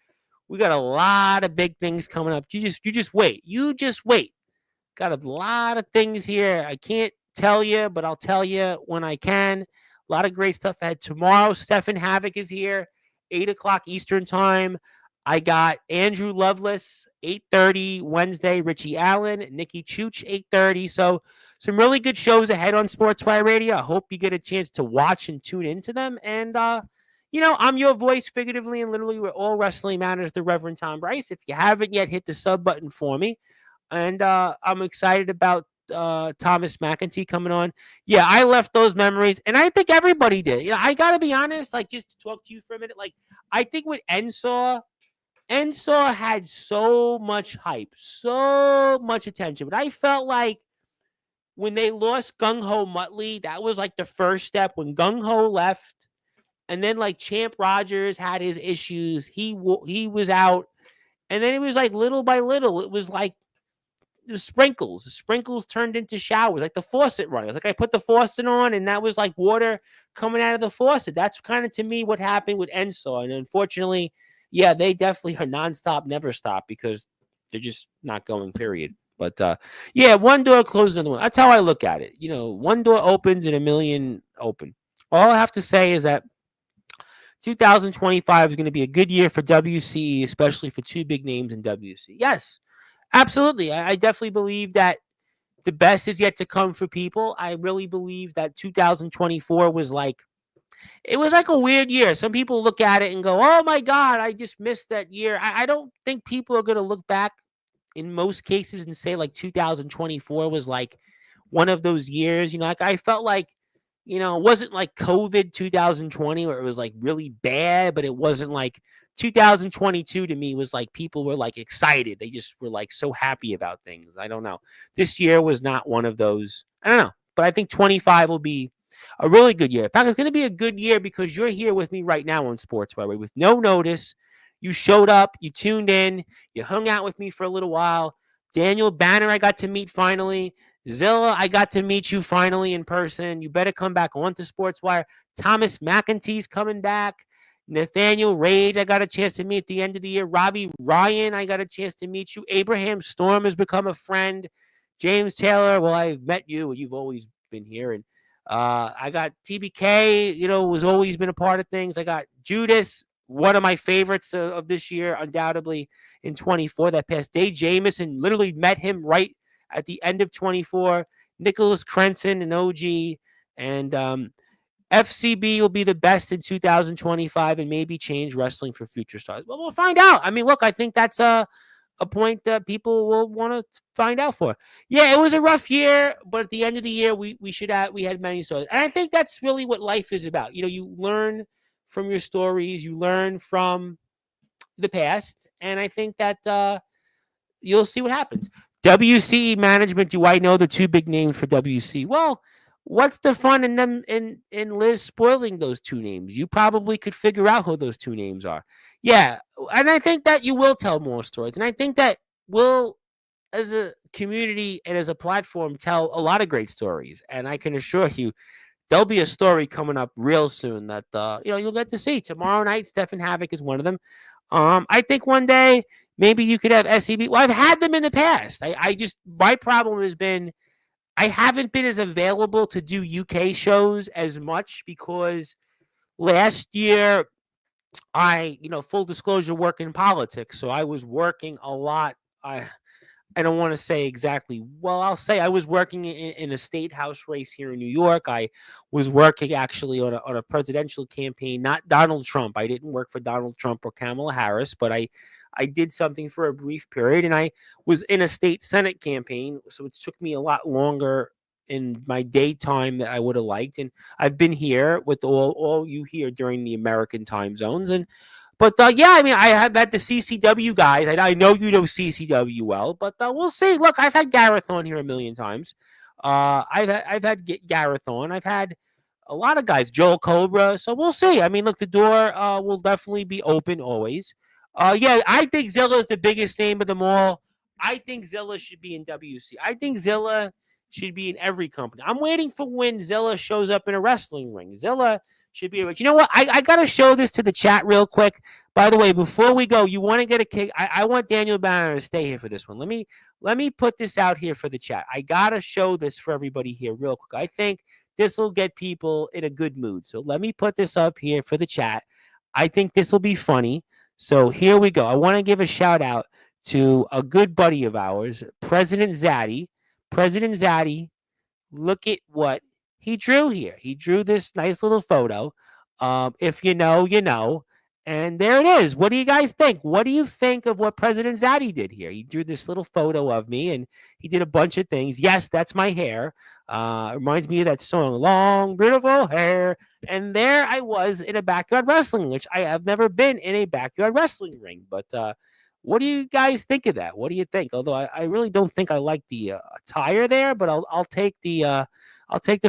We got a lot of big things coming up. You just wait. You just wait. Got a lot of things here. I can't tell you, but I'll tell you when I can. A lot of great stuff ahead tomorrow. Stefan Havoc is here, 8 o'clock Eastern time. I got Andrew Lovelace, 8:30 Wednesday. Richie Allen, Nikki Chooch, 8:30. So some really good shows ahead on Sportswire Radio. I hope you get a chance to watch and tune into them. And I'm your voice, figuratively and literally, where all wrestling matters. The Reverend Tom Bryce. If you haven't yet, hit the sub button for me. And I'm excited about Thomas McEntee coming on. Yeah, I left those memories, and I think everybody did. I got to be honest, like, just to talk to you for a minute, like, I think with Ensor had so much hype, so much attention, but I felt like when they lost Gung Ho Muttley, that was like the first step. When Gung Ho left, and then like Champ Rogers had his issues, he was out, and then it was like little by little, it was like the sprinkles. The sprinkles turned into showers, like the faucet running. Like I put the faucet on, and that was like water coming out of the faucet. That's kind of to me what happened with Ensor. And unfortunately, yeah, they definitely are nonstop, never stop because they're just not going. Period. But yeah, one door closes another one. That's how I look at it. One door opens and a million open. All I have to say is that 2025 is going to be a good year for WCE, especially for two big names in WC. Yes, absolutely. I definitely believe that the best is yet to come for people. I really believe that 2024 was like, it was like a weird year. Some people look at it and go, oh my God, I just missed that year. I don't think people are going to look back in most cases and say like 2024 was like one of those years. Like I felt like, it wasn't like COVID 2020 where it was like really bad, but it wasn't like 2022 to me was like people were like excited. They just were like so happy about things. I don't know. This year was not one of those. I don't know. But I think 25 will be a really good year. In fact, it's going to be a good year because you're here with me right now on Sportswire with no notice. You showed up, you tuned in, you hung out with me for a little while. Daniel Banner, I got to meet finally. Zilla, I got to meet you finally in person. You better come back onto Sportswire. Thomas McEntee's coming back. Nathaniel Rage, I got a chance to meet at the end of the year. Robbie Ryan, I got a chance to meet you. Abraham Storm has become a friend. James Taylor, well, I've met you. You've always been here. And I got TBK, was always been a part of things. I got Judas, one of my favorites of this year, undoubtedly in 24. That passed Dave Jamison, literally met him right at the end of 24. Nicholas Crenson, an OG. And FCB will be the best in 2025 and maybe change wrestling for future stars. Well, we'll find out. I mean, look, I think that's a point that people will want to find out for. Yeah, it was a rough year, but at the end of the year, we had many stories. And I think that's really what life is about. You learn from your stories, you learn from the past, and I think that you'll see what happens. WCE management, do I know the two big names for WC? Well, what's the fun in them in Liz spoiling those two names? You probably could figure out who those two names are. Yeah, and I think that you will tell more stories. And I think that we'll, as a community and as a platform, tell a lot of great stories. And I can assure you, there'll be a story coming up real soon that you'll get to see. Tomorrow night, Stefan Havoc is one of them. I think one day maybe you could have SCB. Well, I've had them in the past. My problem has been I haven't been as available to do UK shows as much because last year full disclosure, work in politics. So I was working a lot. I don't want to say exactly. Well, I'll say I was working in a state house race here in New York. I was working actually on a presidential campaign, not Donald Trump. I didn't work for Donald Trump or Kamala Harris, but I did something for a brief period, and I was in a state Senate campaign. So it took me a lot longer in my daytime that I would have liked. And I've been here with all you here during the American time zones. And but yeah, I mean, I have had the CCW guys. I know you know CCW well, but we'll see. Look, I've had Gareth on here a million times. I've had Gareth on. I've had a lot of guys, Joel Cobra. So we'll see. I mean, look, the door will definitely be open always. Yeah, I think Zilla is the biggest name of them all. I think Zilla should be in WC. I think Zilla should be in every company. I'm waiting for when Zilla shows up in a wrestling ring. Zilla should be. You know what? I got to show this to the chat real quick. By the way, before we go, you want to get a kick? I want Daniel Banner to stay here for this one. Let me put this out here for the chat. I got to show this for everybody here real quick. I think this will get people in a good mood. So let me put this up here for the chat. I think this will be funny. So here we go. I want to give a shout out to a good buddy of ours, President Zaddy. President Zaddy, look at what he drew here. He drew this nice little photo. If you know, you know. And there it is. What do you guys think? What do you think of what President Zaddy did here? He drew this little photo of me, and he did a bunch of things. Yes, that's my hair. Reminds me of that song, Long, Beautiful Hair. And there I was in a backyard wrestling, which I have never been in a backyard wrestling ring. But what do you guys think of that? What do you think? Although I really don't think I like the attire there, but I'll take the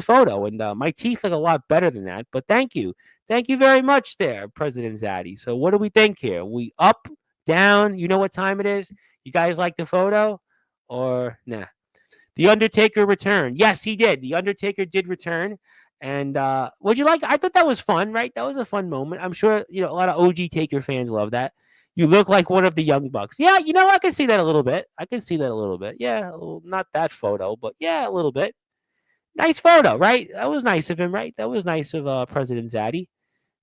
photo. And my teeth look a lot better than that. But thank you. Thank you very much there, President Zaddy. So what do we think here? We up, down? You know what time it is? You guys like the photo? Or nah? The Undertaker returned. Yes, he did. The Undertaker did return. And what'd you like? I thought that was fun, right? That was a fun moment. I'm sure, a lot of OG Taker fans love that. You look like one of the Young Bucks. Yeah, I can see that a little bit. I can see that a little bit. Yeah, not that photo, but yeah, a little bit. Nice photo, right? That was nice of him, right? That was nice of President Zaddy.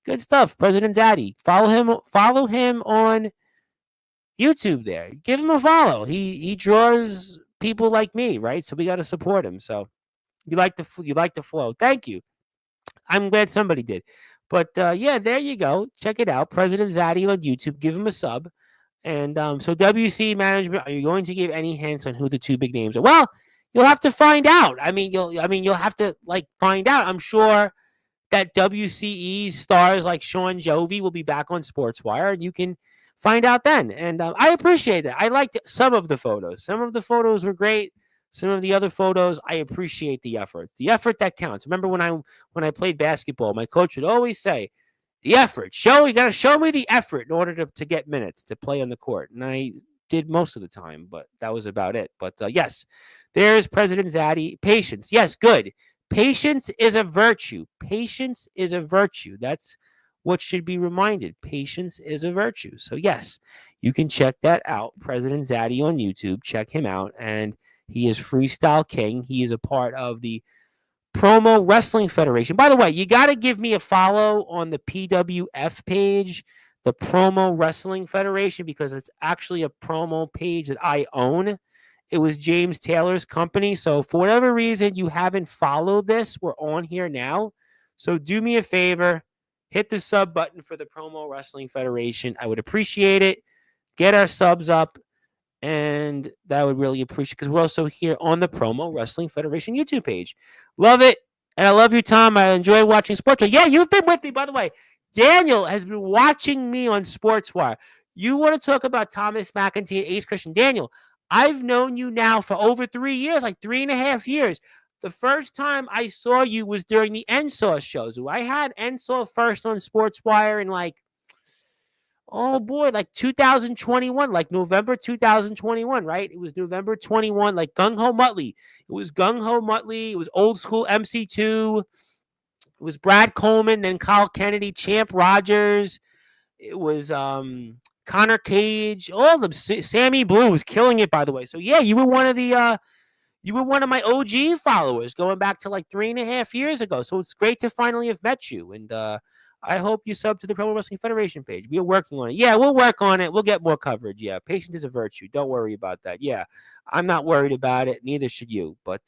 Good stuff, President Zaddy. Follow him on YouTube there. Give him a follow. He draws people like me, right? So we got to support him. So you like the flow. Thank you. I'm glad somebody did. But yeah, there you go. Check it out. President Zaddy on YouTube. Give him a sub. And so WC management, are you going to give any hints on who the two big names are? Well, you'll have to find out. You'll have to find out. I'm sure that WCE stars like Sean Jovi will be back on Sportswire, and you can find out then. And I appreciate it. I liked some of the photos. Some of the photos were great. Some of the other photos, I appreciate the effort. The effort that counts. Remember when I played basketball, my coach would always say, the effort. You got to show me the effort in order to get minutes to play on the court. And I did most of the time, but that was about it. But yes, there's President Zaddy. Patience. Yes, good. Patience is a virtue. Patience is a virtue. That's what should be reminded. Patience is a virtue. So yes, you can check that out. President Zaddy on YouTube. Check him out. And he is Freestyle King. He is a part of the Promo Wrestling Federation. By the way, you got to give me a follow on the PWF page, the Promo Wrestling Federation, because it's actually a promo page that I own. It was James Taylor's company. So for whatever reason you haven't followed this, we're on here now. So do me a favor, hit the sub button for the Promo Wrestling Federation. I would appreciate it. Get our subs up. And that would really appreciate, because we're also here on the Promo Wrestling Federation YouTube page. Love it. And I love you, Tom. I enjoy watching Sportswire. Yeah, you've been with me, by the way. Daniel has been watching me on Sportswire. You want to talk about Thomas McEntee and Ace Christian. Daniel, I've known you now for over 3 years, like 3.5 years. The first time I saw you was during the NSAW shows. I had NSAW first on Sportswire in like 2021, like November 2021, right? It was November 21, like Gung Ho Muttley. It was Gung Ho Muttley. It was old school MC2. It was Brad Coleman, then Kyle Kennedy, Champ Rogers. It was Connor Cage. All of them. Sammy Blue was killing it, by the way. So yeah, you were one of my OG followers going back to like 3.5 years ago. So it's great to finally have met you. And I hope you sub to the Pro Wrestling Federation page. We are working on it. Yeah, we'll work on it. We'll get more coverage. Yeah, patience is a virtue. Don't worry about that. Yeah, I'm not worried about it. Neither should you. But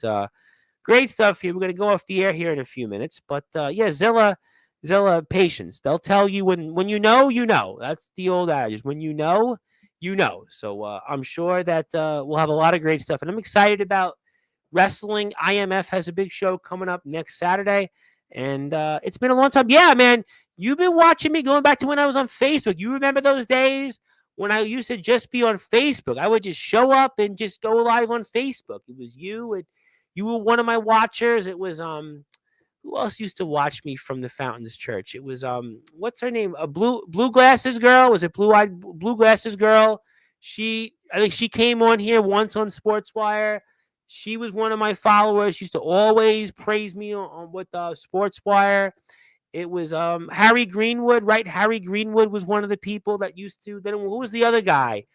great stuff here. We're going to go off the air here in a few minutes. But yeah, Zilla, patience. They'll tell you when you know, you know. That's the old adage. When you know, you know. So I'm sure that we'll have a lot of great stuff. And I'm excited about wrestling. IMF has a big show coming up next Saturday. And it's been a long time. Yeah, man, you've been watching me going back to when I was on Facebook. You remember those days when I used to just be on Facebook? I would just show up and just go live on Facebook. It was you, and you were one of my watchers. It was who else used to watch me from the Fountains Church? It was what's her name? A blue glasses girl. Was it blue glasses girl? I think she came on here once on Sportswire. She was one of my followers. She used to always praise me on with Sportswire. It was Harry Greenwood, right? Harry Greenwood was one of the people that used to. Then who was the other guy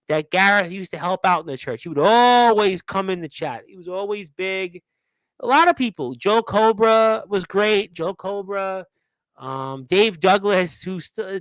that Gareth used to help out in the church? He would always come in the chat. He was always big. A lot of people. Joe Cobra was great. Joe Cobra. Dave Douglas,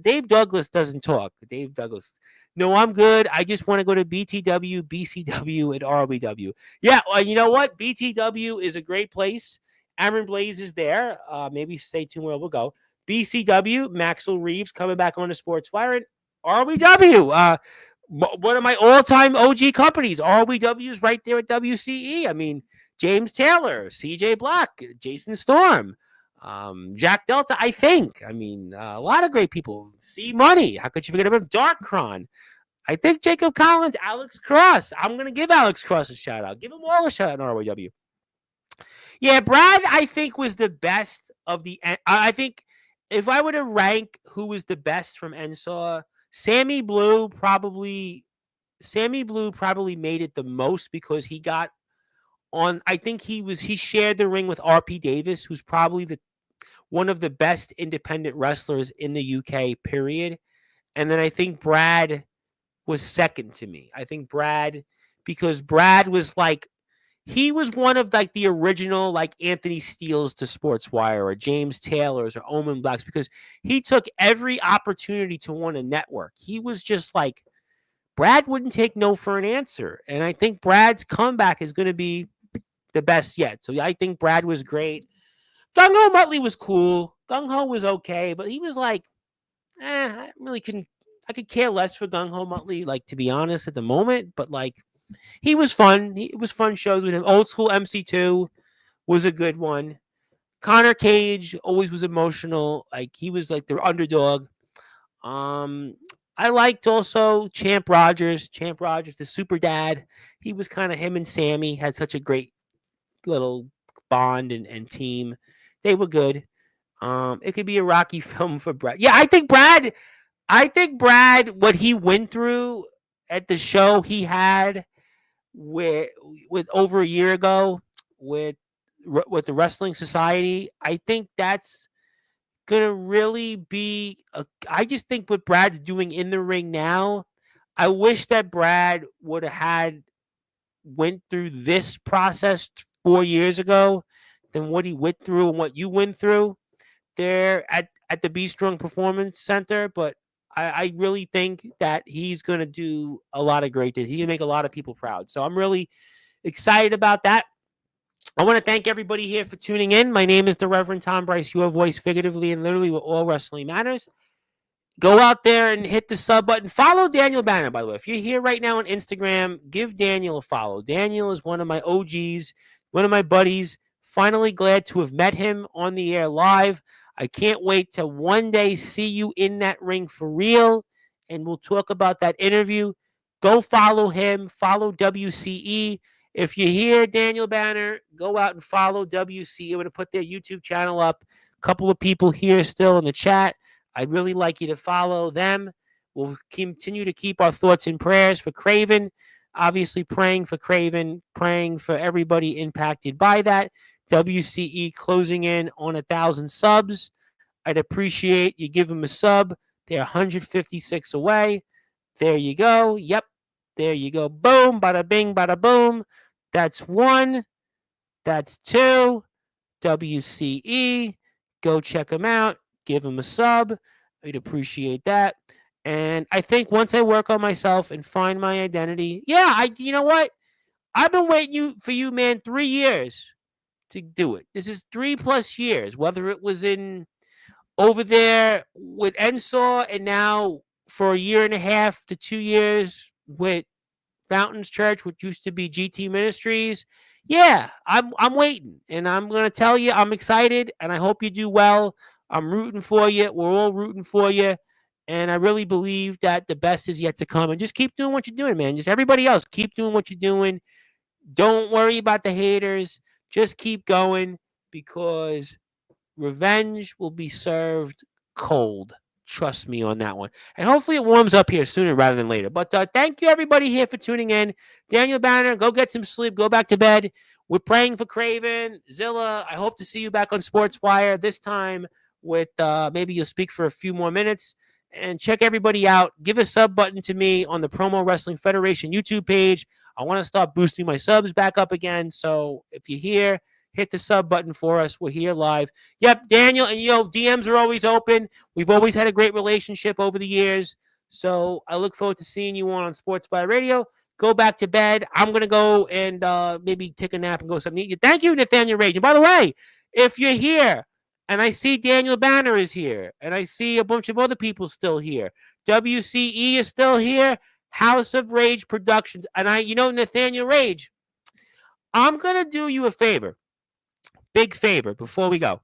Dave Douglas doesn't talk. Dave Douglas. No, I'm good. I just want to go to BTW, BCW, and RBW. Yeah, you know what? BTW is a great place. Aaron Blaze is there. Maybe stay tuned where we'll go. BCW, Maxwell Reeves coming back on the Sportswire. And RBW, one of my all-time OG companies. RBW is right there at WCE. I mean, James Taylor, CJ Black, Jason Storm, Jack Delta, I think. I mean, a lot of great people. C Money. How could you forget about Darkron? I think Jacob Collins, Alex Cross. I'm going to give Alex Cross a shout out. Give them all a shout out in ROW. Yeah, Brad, I think, was the best of the. I think if I were to rank who was the best from NSAW, Sammy Blue probably made it the most because he got on. I think he shared the ring with RP Davis, who's probably one of the best independent wrestlers in the UK, period. And then I think Brad was second to me. I think because Brad was like, he was one of like the original like Anthony Steeles to Sportswire or James Taylor's or Omen Blacks, because he took every opportunity to want to network. He was just like, Brad wouldn't take no for an answer. And I think Brad's comeback is going to be the best yet. So I think Brad was great. Gung Ho Muttley was cool. Gung Ho was okay, but he was like, I could care less for Gung Ho Muttley, like, to be honest, at the moment. But like, he was fun. It was fun shows with him. Old School MC2 was a good one. Connor Cage always was emotional. Like, he was like the underdog. I liked also Champ Rogers, the super dad. He was kind of, him and Sammy had such a great little bond and team. They were good. It could be a rocky film for Brad. Yeah, I think Brad, what he went through at the show he had with over a year ago with the Wrestling Society, I think that's gonna really be I just think what Brad's doing in the ring now, I wish that Brad would have went through this process 4 years ago than what he went through and what you went through there at the Be Strong Performance Center. But I really think that he's going to do a lot of great things. He's going to make a lot of people proud. So I'm really excited about that. I want to thank everybody here for tuning in. My name is the Reverend Tom Bryce, your voice figuratively and literally with all wrestling matters. Go out there and hit the sub button. Follow Daniel Banner, by the way. If you're here right now on Instagram, give Daniel a follow. Daniel is one of my OGs, one of my buddies. Finally glad to have met him on the air live. I can't wait to one day see you in that ring for real, and we'll talk about that interview. Go follow him. Follow WCE. If you're here, Daniel Banner, go out and follow WCE. I'm going to put their YouTube channel up. A couple of people here still in the chat. I'd really like you to follow them. We'll continue to keep our thoughts and prayers for Craven. Obviously, praying for Craven, praying for everybody impacted by that. WCE closing in on 1,000 subs. I'd appreciate you give them a sub. They're 156 away. There you go. Yep. There you go. Boom. Bada bing, bada boom. That's one. That's two. WCE. Go check them out. Give them a sub. I'd appreciate that. And I think once I work on myself and find my identity, you know what? I've been waiting for you, man, 3 years to do it. This is 3+ years, whether it was in over there with NSAW and now for a year and a half to 2 years with Fountains Church, which used to be GT Ministries. Yeah, I'm waiting, and I'm gonna tell you I'm excited, and I hope you do well. I'm rooting for you. We're all rooting for you, and I really believe that the best is yet to come. And just keep doing what you're doing, man. Just everybody else, keep doing what you're doing. Don't worry about the haters. Just keep going because revenge will be served cold. Trust me on that one. And hopefully it warms up here sooner rather than later. But thank you, everybody, here for tuning in. Daniel Banner, go get some sleep. Go back to bed. We're praying for Craven. Zilla, I hope to see you back on Sportswire this time with maybe you'll speak for a few more minutes. And check everybody out. Give a sub button to me on the Promo Wrestling Federation YouTube page. I want to start boosting my subs back up again. So if you're here, hit the sub button for us. We're here live. Yep, Daniel, and DMs are always open. We've always had a great relationship over the years. So I look forward to seeing you on Sports by Radio. Go back to bed. I'm going to go and maybe take a nap and go something. Thank you, Nathaniel Rage. And by the way, if you're here and I see Daniel Banner is here and I see a bunch of other people still here, WCE is still here, House of Rage Productions, and Nathaniel Rage, I'm going to do you a favor. Big favor before we go.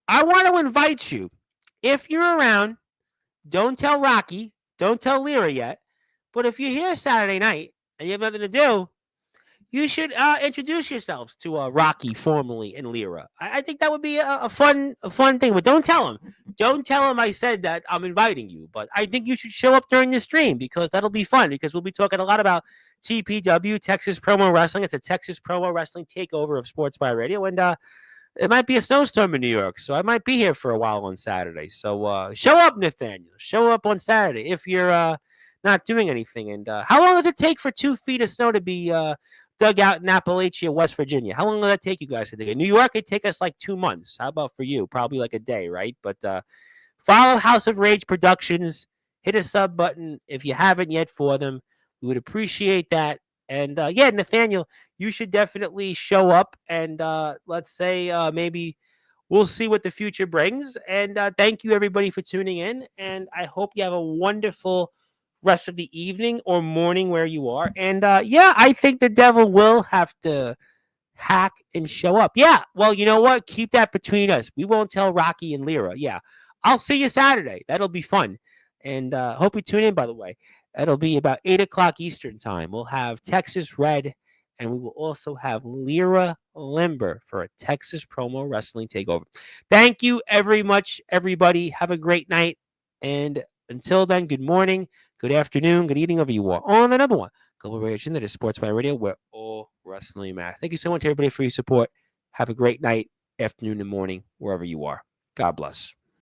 I want to invite you, if you're around, don't tell Rocky, don't tell Lyra yet, but if you're here Saturday night and you have nothing to do, you should introduce yourselves to Rocky formally and Lyra. I think that would be a fun thing, but don't tell him. Don't tell him I said that I'm inviting you, but I think you should show up during the stream because that'll be fun because we'll be talking a lot about TPW, Texas Promo Wrestling. It's a Texas Promo Wrestling takeover of Sports by Radio, and it might be a snowstorm in New York, so I might be here for a while on Saturday. So show up, Nathaniel. Show up on Saturday if you're not doing anything. And how long does it take for 2 feet of snow to be dug out in Appalachia, West Virginia? How long will that take you guys to dig? In New York, it'd take us like 2 months. How about for you? Probably like a day, right? But follow House of Rage Productions. Hit a sub button if you haven't yet for them. We would appreciate that. And yeah, Nathaniel, you should definitely show up and let's say maybe we'll see what the future brings. And thank you, everybody, for tuning in. And I hope you have a wonderful rest of the evening or morning where you are. And yeah, I think the devil will have to hack and show up. Yeah, well, you know what? Keep that between us. We won't tell Rocky and Lyra. Yeah, I'll see you Saturday. That'll be fun. And hope you tune in, by the way. It'll be about 8 o'clock Eastern time. We'll have Texas Red, and we will also have Lyra Limber for a Texas Promo Wrestling Takeover. Thank you very much, everybody. Have a great night. And until then, good morning, good afternoon, good evening, wherever you are. On the number one global radio station that is Sports by Radio, where all wrestling matters. Thank you so much, everybody, for your support. Have a great night, afternoon, and morning, wherever you are. God bless.